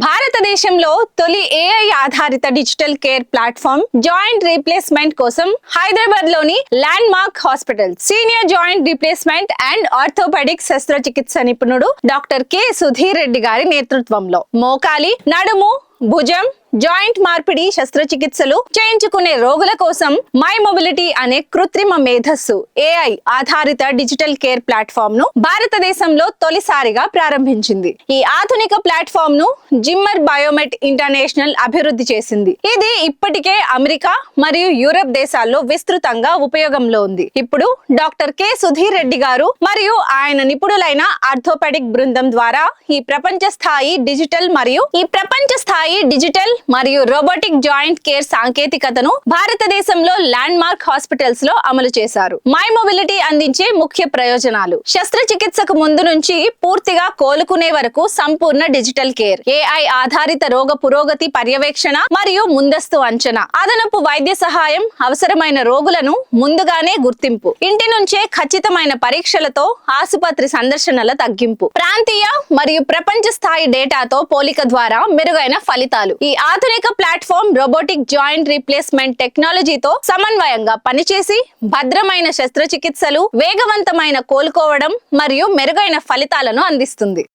భారతదేశంలో తొలి ఏఐ ఆధారిత digital care platform joint replacement కోసం హైదరాబాద్ లోని Landmark hospital senior joint replacement and orthopaedic శస్త్రచికిత్స నిపుణుడు డాక్టర్ కె సుధీర్ రెడ్డి గారి నేతృత్వంలో మోకాలి, నడుము, భుజం, జాయింట్ మార్పిడి శస్త్రచికిత్సలు చేయించుకునే రోగుల కోసం మై మొబిలిటీ అనే కృత్రిమ మేధస్సు ఏఐ ఆధారిత డిజిటల్ కేర్ ప్లాట్ఫామ్ ను భారతదేశంలో తొలిసారిగా ప్రారంభించింది. ఈ ఆధునిక ప్లాట్ఫామ్ ను జిమ్మర్ బయోమెట్ ఇంటర్నేషనల్ అభివృద్ధి చేసింది. ఇది ఇప్పటికే అమెరికా మరియు యూరప్ దేశాల్లో విస్తృతంగా ఉపయోగంలో ఉంది. ఇప్పుడు డాక్టర్ కె సుధీర్ రెడ్డి గారు మరియు ఆయన నిపుణులైన ఆర్థోపెడిక్ బృందం ద్వారా ఈ ప్రపంచ స్థాయి డిజిటల్ మరియు రోబోటిక్ జాయింట్ కేర్ సాంకేతికతను భారతదేశంలో ల్యాండ్ మార్క్ హాస్పిటల్స్ లో అమలు చేశారు. మై మొబిలిటీ అందించే ముఖ్య ప్రయోజనాలు: శస్త్రచికిత్సకు ముందు నుంచి పూర్తిగా కోలుకునే వరకు సంపూర్ణ డిజిటల్ కేర్, ఏఐ ఆధారిత రోగ పురోగతి పర్యవేక్షణ మరియు ముందస్తు అంచనా, అదనపు వైద్య సహాయం, అవసరమైన రోగులను ముందుగానే గుర్తింపు, ఇంటి నుంచే ఖచ్చితమైన పరీక్షలతో ఆసుపత్రి సందర్శనల తగ్గింపు, ప్రాంతీయ మరియు ప్రపంచ స్థాయి డేటాతో పోలిక ద్వారా మెరుగైన ఫలితాలు. ఈ ఆధునిక ప్లాట్ఫామ్ రోబోటిక్ జాయింట్ రీప్లేస్మెంట్ టెక్నాలజీతో సమన్వయంగా పనిచేసి భద్రమైన శస్త్రచికిత్సలు, వేగవంతమైన కోలుకోవడం మరియు మెరుగైన ఫలితాలను అందిస్తుంది.